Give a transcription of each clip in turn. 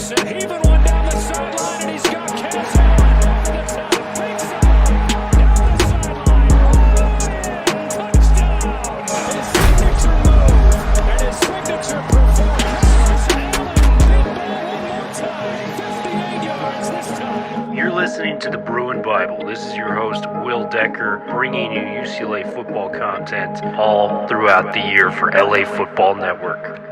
Anderson heaving one down the sideline, and he's got Cass over the top. Big side, down the sideline. Touchdown. His signature move and his signature performance. Allen, deep ball one more time. 58 yards this time. You're listening to the Bruin Bible. This is your host, Will Decker, bringing you UCLA football content all throughout the year for LA Football Network.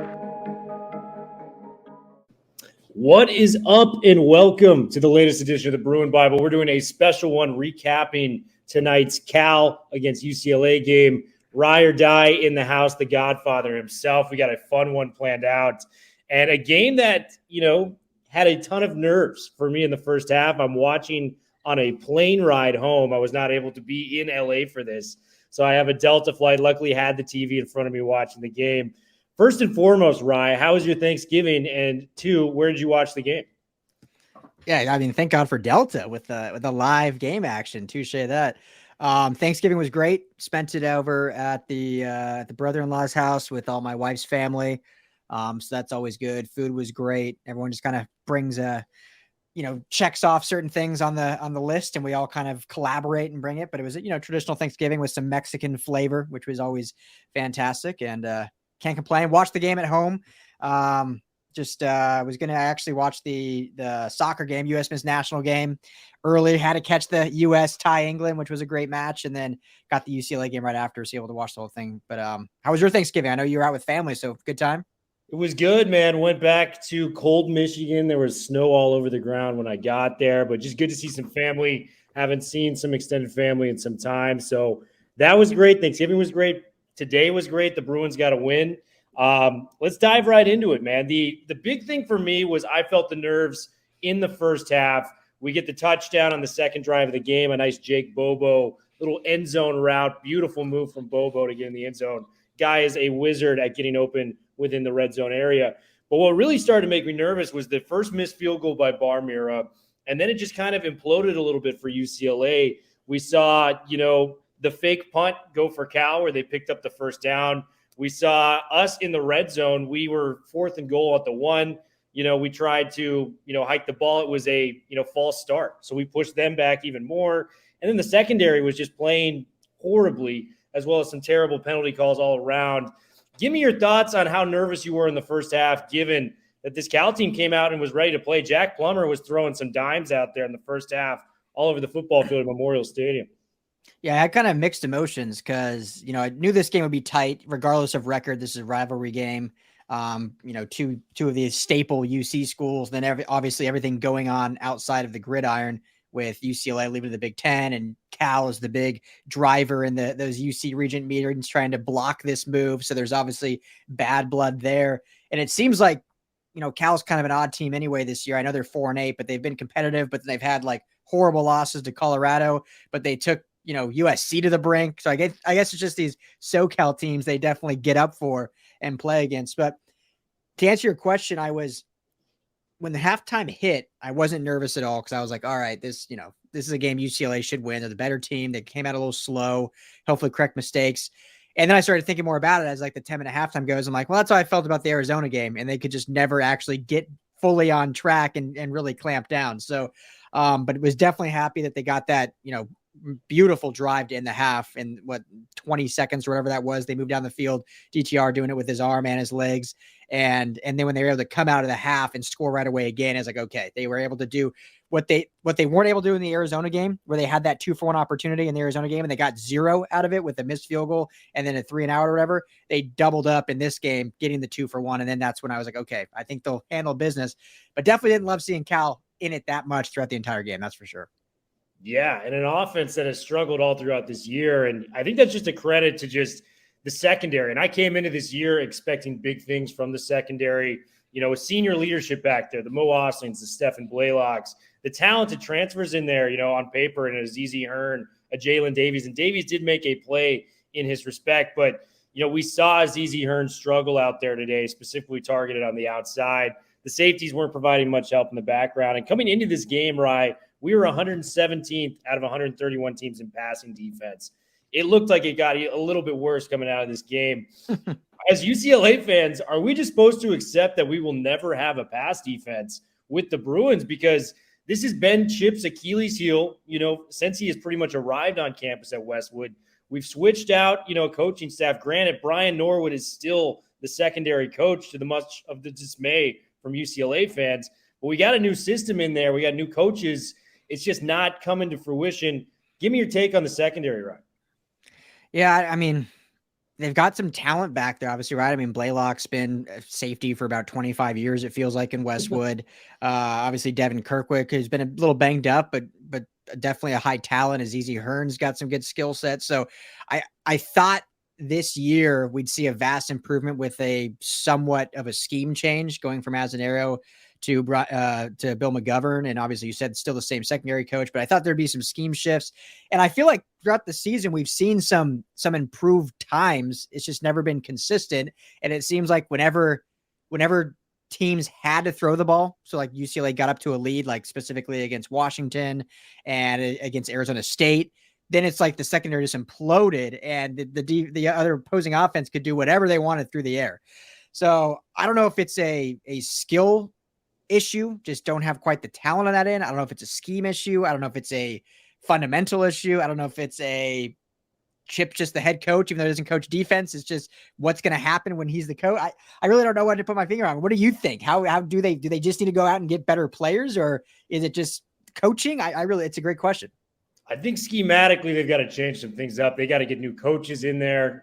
What is up, and welcome to the latest edition of the Bruin Bible. We're doing a special one recapping tonight's Cal against UCLA game. Rye or die in the house, the Godfather himself. We got a fun one planned out, and a game that, had a ton of nerves for me in the first half. I'm watching on a plane ride home. I was not able to be in LA for this, so I have a Delta flight. Luckily, had the TV in front of me watching the game. First and foremost, Rye, how was your Thanksgiving? And two, where did you watch the game? Yeah, I mean, thank God for Delta with the live game action. Touche that. Thanksgiving was great. Spent it over at the brother-in-law's house with all my wife's family. So that's always good. Food was great. Everyone just kind of brings checks off certain things on the list, and we all kind of collaborate and bring it. But it was traditional Thanksgiving with some Mexican flavor, which was always fantastic. And can't complain. Watched the game at home. Was going to actually watch the soccer game, U.S. men's national game early. Had to catch the U.S. tie England, which was a great match, and then got the UCLA game right after, so able to watch the whole thing. But how was your Thanksgiving? I know you were out with family, so good time. It was good, man. Went back to cold Michigan. There was snow all over the ground when I got there, but just good to see some family. Haven't seen some extended family in some time, so that was great. Thanksgiving was great. Today was great. The Bruins got a win. Let's dive right into it, man. The big thing for me was I felt the nerves in the first half. We get the touchdown on the second drive of the game, a nice Jake Bobo, little end zone route, beautiful move from Bobo to get in the end zone. Guy is a wizard at getting open within the red zone area. But what really started to make me nervous was the first missed field goal by Barmira, and then it just kind of imploded a little bit for UCLA. We saw, the fake punt go for Cal where they picked up the first down. We saw us in the red zone. We were 4th and goal at the 1. We tried to, hike the ball. It was a, false start. So we pushed them back even more. And then the secondary was just playing horribly, as well as some terrible penalty calls all around. Give me your thoughts on how nervous you were in the first half, given that this Cal team came out and was ready to play. Jack Plummer was throwing some dimes out there in the first half all over the football field at Memorial Stadium. Yeah, I had kind of mixed emotions because, I knew this game would be tight regardless of record. This is a rivalry game. Two of these staple UC schools, then obviously everything going on outside of the gridiron with UCLA leaving the Big Ten, and Cal is the big driver in those UC Regent meetings trying to block this move. So there's obviously bad blood there. And it seems like, Cal's kind of an odd team anyway this year. I know they're 4-8, but they've been competitive, but they've had like horrible losses to Colorado, but they took, USC to the brink. So I guess it's just these SoCal teams they definitely get up for and play against. But to answer your question, when the halftime hit, I wasn't nervous at all because I was like, all right, this is a game UCLA should win. They're the better team. They came out a little slow, hopefully correct mistakes. And then I started thinking more about it as like the 10-minute halftime goes. I'm like, well, that's how I felt about the Arizona game. And they could just never actually get fully on track and really clamp down. So, but it was definitely happy that they got that, beautiful drive to end the half in 20 seconds or whatever that was. They moved down the field, DTR doing it with his arm and his legs. And then when they were able to come out of the half and score right away again, it's like, okay, they were able to do what they weren't able to do in the Arizona game, where they had that 2-for-1 opportunity in the Arizona game and they got 0 out of it with a missed field goal and then a 3-and-out or whatever. They doubled up in this game, getting the 2-for-1. And then that's when I was like, okay, I think they'll handle business, but definitely didn't love seeing Cal in it that much throughout the entire game. That's for sure. Yeah, and an offense that has struggled all throughout this year. And I think that's just a credit to just the secondary. And I came into this year expecting big things from the secondary. A senior leadership back there, the Mo Oslings, the Stephen Blaylocks, the talented transfers in there, on paper, and a ZZ Hearn, a Jalen Davies. And Davies did make a play in his respect, but, we saw ZZ Hearn struggle out there today, specifically targeted on the outside. The safeties weren't providing much help in the background. And coming into this game, Rye, we were 117th out of 131 teams in passing defense. It looked like it got a little bit worse coming out of this game. As UCLA fans, are we just supposed to accept that we will never have a pass defense with the Bruins, because this has been Chip's Achilles heel, since he has pretty much arrived on campus at Westwood. We've switched out, coaching staff. Granted, Brian Norwood is still the secondary coach, to the much of the dismay from UCLA fans. But we got a new system in there. We got new coaches. It's just not coming to fruition. Give me your take on the secondary, Ryan. Yeah, I mean, they've got some talent back there, obviously, right? I mean, Blaylock's been a safety for about 25 years, it feels like, in Westwood. Obviously, Devin Kirkwick has been a little banged up, but definitely a high talent. Azizi Hearn's got some good skill sets. So I thought this year we'd see a vast improvement with a somewhat of a scheme change, going from Azanero to Bill McGovern. And obviously you said still the same secondary coach, but I thought there'd be some scheme shifts. And I feel like throughout the season, we've seen some improved times. It's just never been consistent. And it seems like whenever teams had to throw the ball, so like UCLA got up to a lead, like specifically against Washington and against Arizona State, then it's like the secondary just imploded and the other opposing offense could do whatever they wanted through the air. So I don't know if it's a skill issue, just don't have quite the talent on that end. I don't know if it's a scheme issue. I don't know if it's a fundamental issue. I don't know if it's a Chip, just the head coach, even though he doesn't coach defense. It's just what's going to happen when he's the coach. I really don't know what to put my finger on. What do you think? How do they just need to go out and get better players, or is it just coaching? It's a great question. I think schematically they've got to change some things up. They got to get new coaches in there.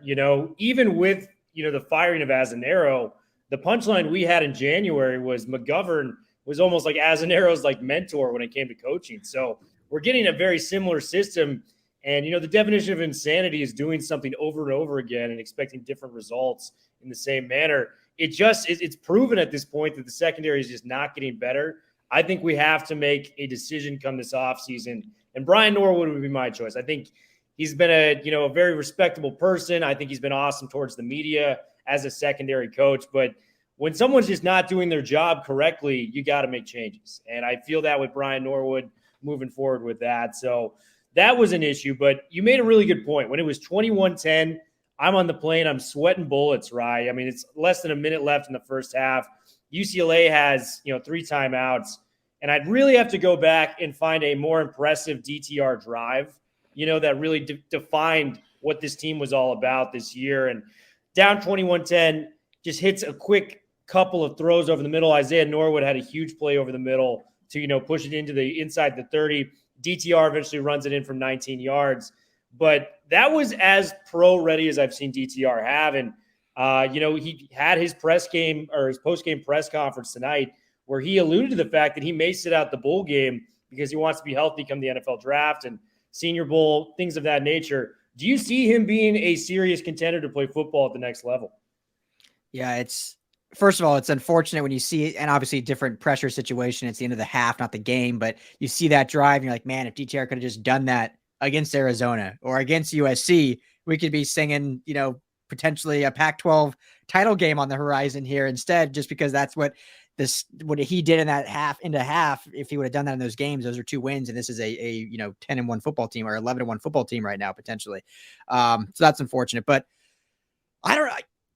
Even with, the firing of Azanero, the punchline we had in January was McGovern was almost like Azanero's like mentor when it came to coaching. So we're getting a very similar system. And, the definition of insanity is doing something over and over again and expecting different results in the same manner. It's proven at this point that the secondary is just not getting better. I think we have to make a decision come this offseason. And Brian Norwood would be my choice. I think he's been a very respectable person. I think he's been awesome towards the media as a secondary coach. But when someone's just not doing their job correctly, you got to make changes. And I feel that with Brian Norwood moving forward with that. So that was an issue. But you made a really good point. When it was 21-10, I'm on the plane. I'm sweating bullets, right? I mean, it's less than a minute left in the first half. UCLA has, 3 timeouts. And I'd really have to go back and find a more impressive DTR drive, that really defined what this team was all about this year. And down 21-10, just hits a quick couple of throws over the middle. Isaiah Norwood had a huge play over the middle to, push it into the inside the 30. DTR eventually runs it in from 19 yards. But that was as pro-ready as I've seen DTR have. And, he had his post-game press conference tonight where he alluded to the fact that he may sit out the bowl game because he wants to be healthy come the NFL draft and Senior Bowl, things of that nature. Do you see him being a serious contender to play football at the next level? Yeah, first of all, it's unfortunate when you see, and obviously different pressure situation. It's the end of the half, not the game, but you see that drive and you're like, man, if DTR could have just done that against Arizona or against USC, we could be singing, potentially a Pac-12 title game on the horizon here instead, just because that's what he did in that half. If he would have done that in those games, those are 2 wins. And this is a 10-1 football team or 11-1 football team right now, potentially. So that's unfortunate, but I don't know.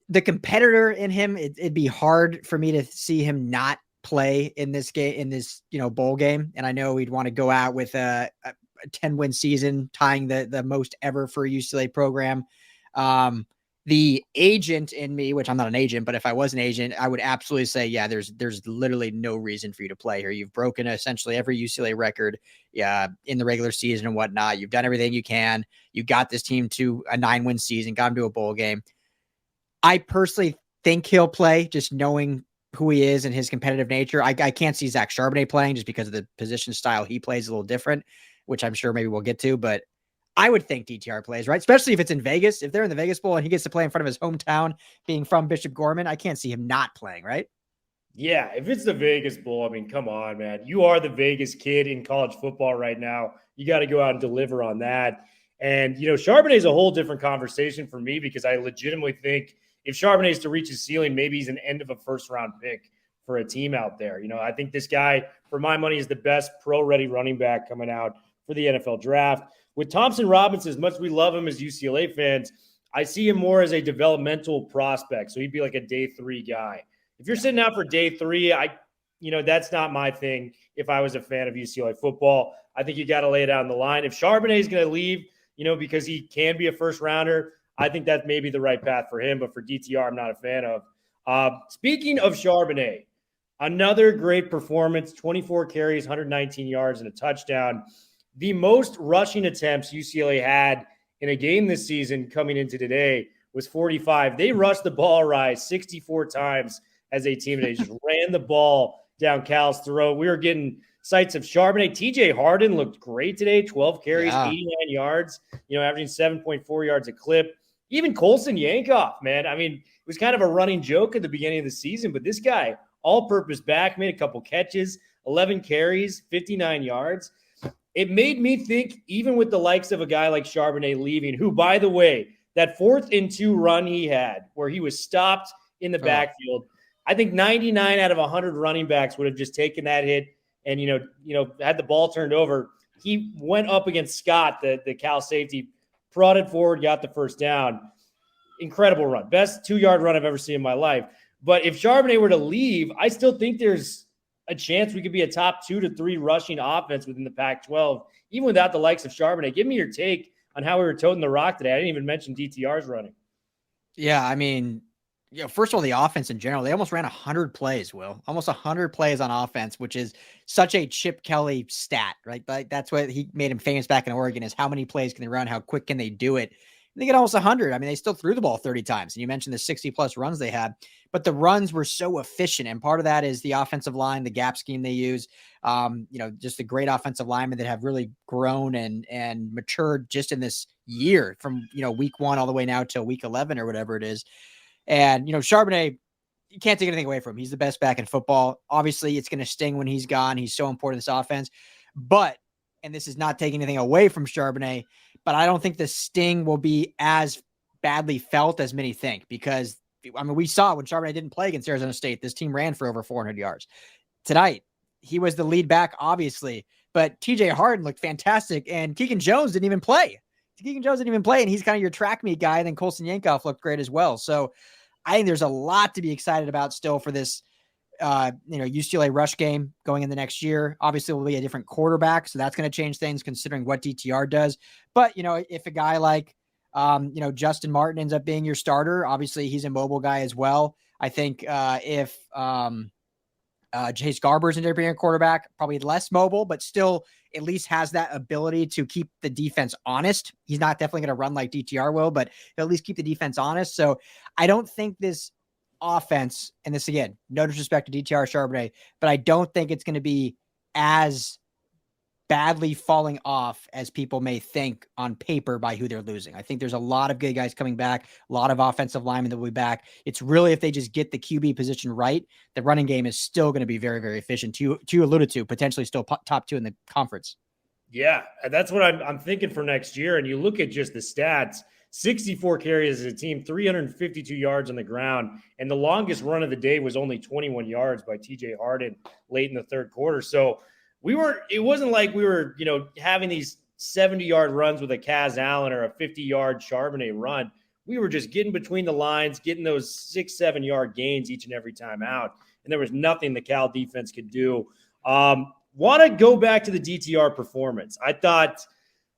The competitor in him, it'd be hard for me to see him not play in this game, in this, bowl game. And I know we'd want to go out with a 10-win season, tying the most ever for a UCLA program. The agent in me, which I'm not an agent, but if I was an agent, I would absolutely say, yeah, there's literally no reason for you to play here. You've broken essentially every UCLA record in the regular season and whatnot. You've done everything you can. You got this team to a 9-win season, got him to a bowl game. I personally think he'll play, just knowing who he is and his competitive nature. I can't see Zach Charbonnet playing just because of the position style he plays a little different, which I'm sure maybe we'll get to, but I would think DTR plays, right? Especially if it's in Vegas. If they're in the Vegas Bowl and he gets to play in front of his hometown, being from Bishop Gorman, I can't see him not playing, right? Yeah, if it's the Vegas Bowl, I mean, come on, man. You are the Vegas kid in college football right now. You got to go out and deliver on that. And, Charbonnet is a whole different conversation for me because I legitimately think if Charbonnet is to reach his ceiling, maybe he's an end of a first-round pick for a team out there. I think this guy, for my money, is the best pro-ready running back coming out for the NFL draft. With Thompson Robinson, as much as we love him as UCLA fans, I see him more as a developmental prospect. So he'd be like a day 3 guy. If you're sitting out for day 3, that's not my thing. If I was a fan of UCLA football, I think you got to lay it on the line. If Charbonnet is going to leave, because he can be a first rounder, I think that may be the right path for him. But for DTR, I'm not a fan of. Speaking of Charbonnet, another great performance, 24 carries, 119 yards, and a touchdown. The most rushing attempts UCLA had in a game this season coming into today was 45. They rushed the ball, Rise, 64 times as a team. They just ran the ball down Cal's throat. We were getting sights of Charbonnet. TJ Harden looked great today, 12 carries, 89 yards, averaging 7.4 yards a clip. Even Colson Yankoff, man. I mean, it was kind of a running joke at the beginning of the season, but this guy, all-purpose back, made a couple catches, 11 carries, 59 yards. It made me think, even with the likes of a guy like Charbonnet leaving, who, by the way, that 4th and 2 run he had where he was stopped in the backfield, I think 99 out of 100 running backs would have just taken that hit and, had the ball turned over. He went up against Scott, the Cal safety, prodded forward, got the first down. Incredible run. Best 2-yard run I've ever seen in my life. But if Charbonnet were to leave, I still think there's a chance we could be a top 2 to 3 rushing offense within the Pac-12, even without the likes of Charbonnet. Give me your take on how we were toting the rock today. I didn't even mention DTR's running. Yeah, I mean, first of all, the offense in general, they almost ran 100 plays, Will. Almost 100 plays on offense, which is such a Chip Kelly stat, right? Like, that's what he made him famous back in Oregon, is how many plays can they run? How quick can they do it? And they get almost 100. I mean, they still threw the ball 30 times. And you mentioned the 60-plus runs they had. But the runs were so efficient. And part of that is the offensive line, the gap scheme they use, just the great offensive linemen that have really grown and matured just in this year from, week 1 all the way now to week 11 or whatever it is. And, Charbonnet, you can't take anything away from him. He's the best back in football. Obviously, it's going to sting when he's gone. He's so important to this offense. But, and this is not taking anything away from Charbonnet, but I don't think the sting will be as badly felt as many think, because, I mean, we saw when Charbonnet didn't play against Arizona State, this team ran for over 400 yards. Tonight, he was the lead back, obviously, but TJ Harden looked fantastic, and Keegan Jones didn't even play. And he's kind of your track meet guy. And then Colson Yankoff looked great as well. So I think there's a lot to be excited about still for this, UCLA rush game going in the next year. Obviously, it will be a different quarterback, so that's going to change things considering what DTR does. But, if a guy like, Justin Martin ends up being your starter, obviously he's a mobile guy as well. I think if Chase Garber's an being a quarterback, probably less mobile, but still at least has that ability to keep the defense honest. He's not definitely going to run like DTR will, but he'll at least keep the defense honest. So I don't think this offense, and this again, no disrespect to DTR Charbonnet, but I don't think it's going to be as badly falling off as people may think on paper by who they're losing. I think there's a lot of good guys coming back, a lot of offensive linemen that will be back. It's really, if they just get the QB position right, the running game is still going to be very, very efficient. You alluded to potentially still top 2 in the conference. Yeah, that's what I'm thinking for next year. And you look at just the stats, 64 carries as a team, 352 yards on the ground. And the longest run of the day was only 21 yards by TJ Harden late in the third quarter. So it wasn't like we were, having these 70-yard runs with a Kaz Allen or a 50-yard Charbonnet run. We were just getting between the lines, getting those 6-7-yard gains each and every time out. And there was nothing the Cal defense could do. Want to go back to the DTR performance. I thought,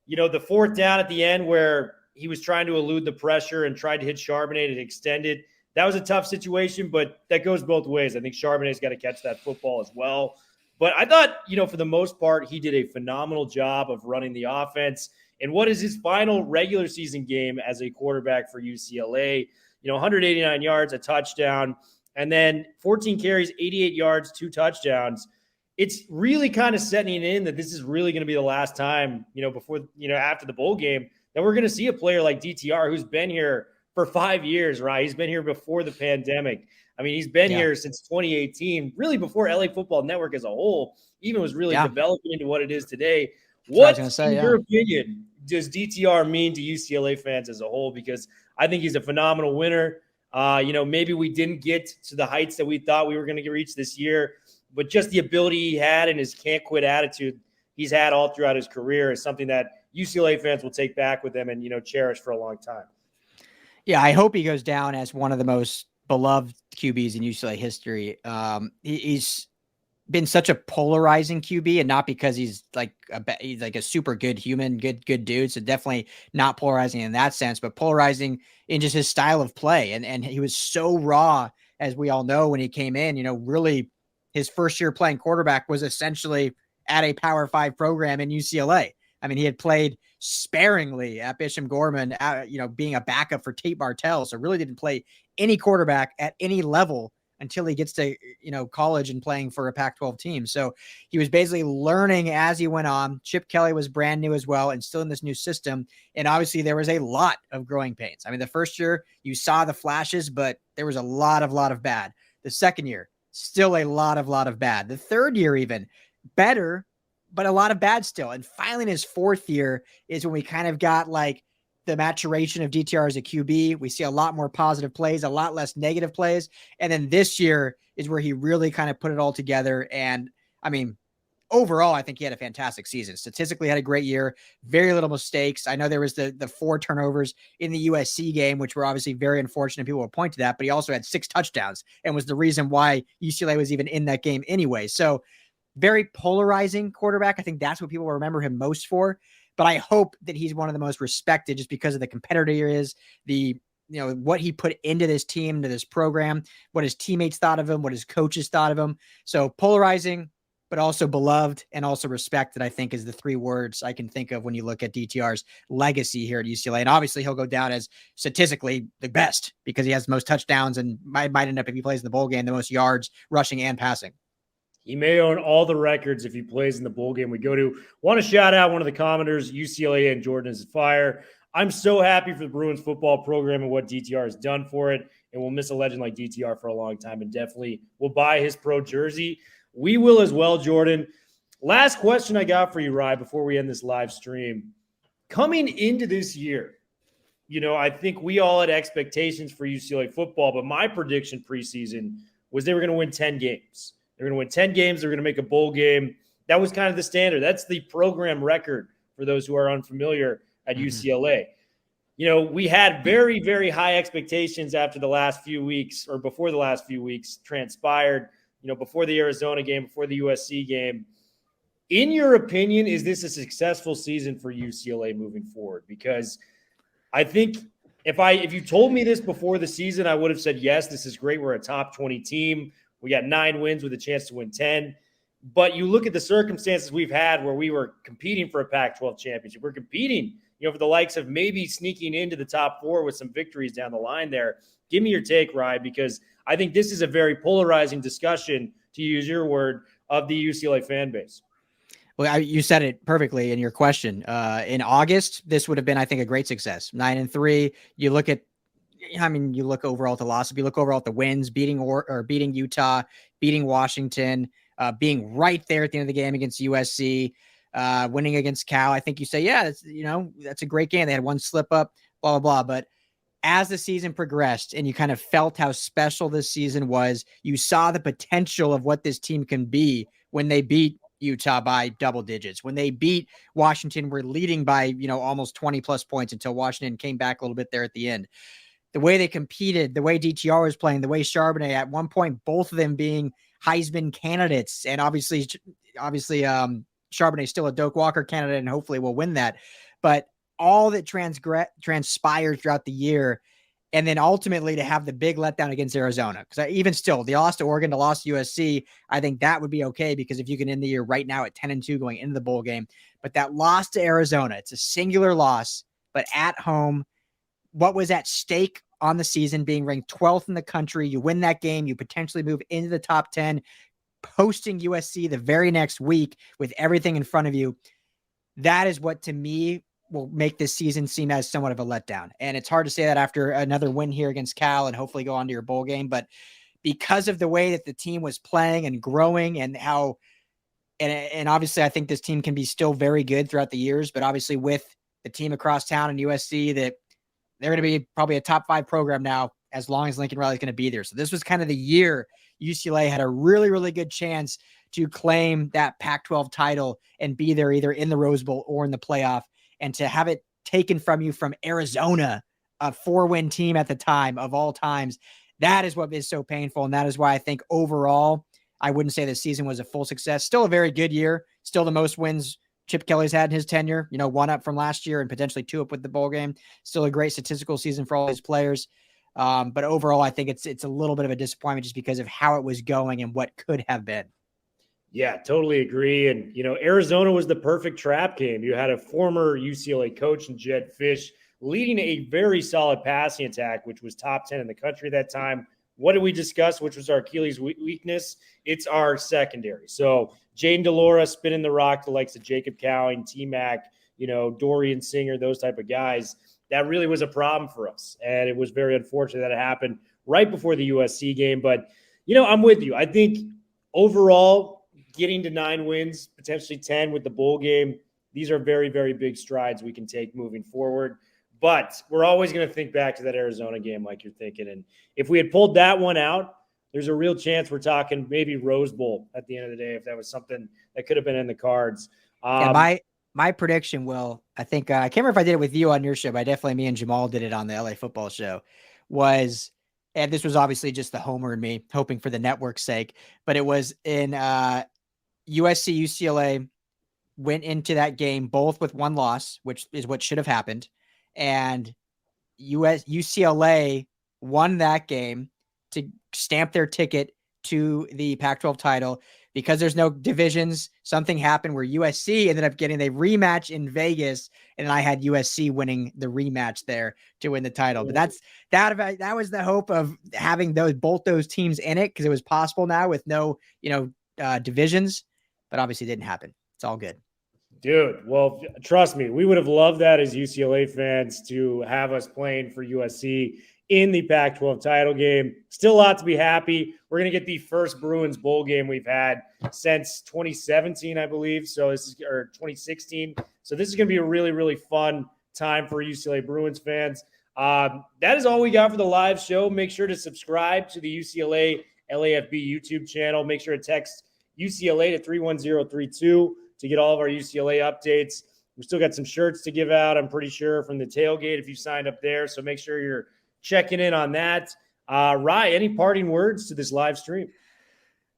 the 4th down at the end where he was trying to elude the pressure and tried to hit Charbonnet and extend it. That was a tough situation, but that goes both ways. I think Charbonnet's got to catch that football as well. But I thought, for the most part, he did a phenomenal job of running the offense. And what is his final regular season game as a quarterback for UCLA? 189 yards, a touchdown, and then 14 carries, 88 yards, 2 touchdowns. It's really kind of setting in that this is really going to be the last time, before, after the bowl game, that we're going to see a player like DTR who's been here for 5 years, right? He's been here before the pandemic. I mean, he's been here since 2018, really before LA Football Network as a whole even was really developing into what it is today. What, in your opinion, does DTR mean to UCLA fans as a whole? Because I think he's a phenomenal winner. Maybe we didn't get to the heights that we thought we were going to reach this year, but just the ability he had and his can't quit attitude he's had all throughout his career is something that UCLA fans will take back with them and, cherish for a long time. Yeah, I hope he goes down as one of the most beloved QBs in UCLA history. He's been such a polarizing QB, and not because he's like a super good human, good dude. So definitely not polarizing in that sense, but polarizing in just his style of play. And he was so raw, as we all know, when he came in. Really his first year playing quarterback was essentially at a Power 5 program in UCLA. I mean, he had played sparingly at Bishop Gorman, being a backup for Tate Martell. So really didn't play any quarterback at any level until he gets to, college and playing for a Pac-12 team. So he was basically learning as he went on. Chip Kelly was brand new as well and still in this new system. And obviously there was a lot of growing pains. I mean, the first year you saw the flashes, but there was a lot of bad. The second year, still a lot of bad. The third year, even better, but a lot of bad still. And finally in his fourth year is when we kind of got like the maturation of DTR as a QB. We see a lot more positive plays, a lot less negative plays. And then this year is where he really kind of put it all together. And I mean, overall, I think he had a fantastic season. Statistically had a great year, very little mistakes. I know there was the 4 turnovers in the USC game, which were obviously very unfortunate. People will point to that, but he also had 6 touchdowns and was the reason why UCLA was even in that game anyway. So very polarizing quarterback. I think that's what people will remember him most for. But I hope that he's one of the most respected just because of the competitor he is, what he put into this team, to this program, what his teammates thought of him, what his coaches thought of him. So polarizing, but also beloved and also respected, I think, is the 3 words I can think of when you look at DTR's legacy here at UCLA. And obviously he'll go down as statistically the best because he has the most touchdowns and might end up, if he plays in the bowl game, the most yards rushing and passing. He may own all the records if he plays in the bowl game. Want to shout out one of the commenters, UCLA and Jordan is fire. I'm so happy for the Bruins football program and what DTR has done for it. And we'll miss a legend like DTR for a long time, and definitely will buy his pro jersey. We will as well, Jordan. Last question I got for you, Rye, before we end this live stream. Coming into this year, I think we all had expectations for UCLA football, but my prediction preseason was they were going to win 10 games. They're going to win 10 games. They're going to make a bowl game. That was kind of the standard. That's the program record for those who are unfamiliar at UCLA. We had very, very high expectations after the last few weeks, or before the last few weeks transpired, before the Arizona game, before the USC game. In your opinion, is this a successful season for UCLA moving forward? Because I think if you told me this before the season, I would have said, yes, this is great. We're a top 20 team. We got 9 wins with a chance to win 10. But you look at the circumstances we've had where we were competing for a Pac-12 championship. We're competing, for the likes of maybe sneaking into the top 4 with some victories down the line there. Give me your take, Ryan, because I think this is a very polarizing discussion, to use your word, of the UCLA fan base. Well, you said it perfectly in your question. In August, this would have been, I think, a great success. 9-3. You look overall at the loss. If you look overall at the wins, beating Utah, beating Washington, being right there at the end of the game against USC, winning against Cal. I think you say, yeah, that's a great game. They had one slip up, blah, blah, blah. But as the season progressed and you kind of felt how special this season was, you saw the potential of what this team can be when they beat Utah by double digits. When they beat Washington, we're leading by, almost 20 plus points until Washington came back a little bit there at the end. The way they competed, the way DTR was playing, the way Charbonnet, at one point, both of them being Heisman candidates. And obviously Charbonnet still a Doak Walker candidate and hopefully will win that. But all that transpired throughout the year, and then ultimately to have the big letdown against Arizona. Because even still, they lost to Oregon, they lost to USC. I think that would be okay because if you can end the year right now at 10-2 going into the bowl game. But that loss to Arizona, it's a singular loss, but at home, what was at stake on the season, being ranked 12th in the country. You win that game, you potentially move into the top 10, posting USC the very next week with everything in front of you. That is what, to me, will make this season seem as somewhat of a letdown. And it's hard to say that after another win here against Cal and hopefully go on to your bowl game. But because of the way that the team was playing and growing and how, and obviously I think this team can be still very good throughout the years, but obviously with the team across town and USC, that they're going to be probably a top 5 program now as long as Lincoln Riley is going to be there. So this was kind of the year UCLA had a really, really good chance to claim that Pac-12 title and be there either in the Rose Bowl or in the playoff. And to have it taken from you from Arizona, a 4-win team at the time of all times, that is what is so painful. And that is why I think overall, I wouldn't say the season was a full success. Still a very good year. Still the most wins Chip Kelly's had in his tenure, one up from last year and potentially 2 up with the bowl game. Still a great statistical season for all these players. But overall, I think it's a little bit of a disappointment just because of how it was going and what could have been. Yeah, totally agree. And, Arizona was the perfect trap game. You had a former UCLA coach in Jed Fish leading a very solid passing attack, which was top 10 in the country at that time. What did we discuss? Which was our Achilles weakness? It's our secondary. So Jaden DeLora spinning the rock, the likes of Jacob Cowing, T-Mac, Dorian Singer, those type of guys. That really was a problem for us. And it was very unfortunate that it happened right before the USC game. But, I'm with you. I think overall, getting to 9 wins, potentially 10 with the bowl game, these are very, very big strides we can take moving forward. But we're always going to think back to that Arizona game like you're thinking. And if we had pulled that one out, there's a real chance we're talking maybe Rose Bowl at the end of the day, if that was something that could have been in the cards. My prediction, Will, I think, I can't remember if I did it with you on your show, but me and Jamal did it on the LA football show, and this was obviously just the homer in me, hoping for the network's sake, but it was in USC, UCLA went into that game both with 1 loss, which is what should have happened. And UCLA won that game to stamp their ticket to the Pac-12 title. Because there's no divisions, something happened where USC ended up getting a rematch in Vegas, and I had USC winning the rematch there to win the title. But that was the hope of having both those teams in it, because it was possible now with no divisions, but obviously didn't happen. It's all good. Dude, well, trust me, we would have loved that as UCLA fans to have us playing for USC in the Pac-12 title game. Still a lot to be happy. We're going to get the first Bruins bowl game we've had since 2017, I believe. So this is, or 2016. So this is going to be a really, really fun time for UCLA Bruins fans. That is all we got for the live show. Make sure to subscribe to the UCLA LAFB YouTube channel. Make sure to text UCLA to 31032 to get all of our UCLA updates. We still got some shirts to give out, I'm pretty sure, from the tailgate if you signed up there. So make sure you're checking in on that. Rye, any parting words to this live stream?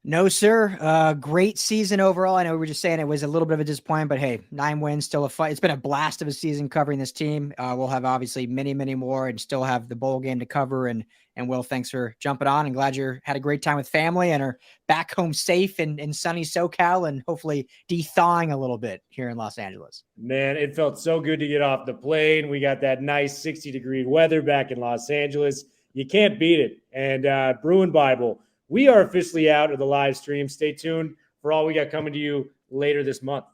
No, sir. Great season overall. I know we were just saying it was a little bit of a disappointment, but hey, 9 wins, still a fight. It's been a blast of a season covering this team. We'll have obviously many, many more and still have the bowl game to cover. And Will, thanks for jumping on, and glad you had a great time with family and are back home safe in sunny SoCal and hopefully de-thawing a little bit here in Los Angeles. Man, it felt so good to get off the plane. We got that nice 60-degree weather back in Los Angeles. You can't beat it. And Bruin Bible, we are officially out of the live stream. Stay tuned for all we got coming to you later this month.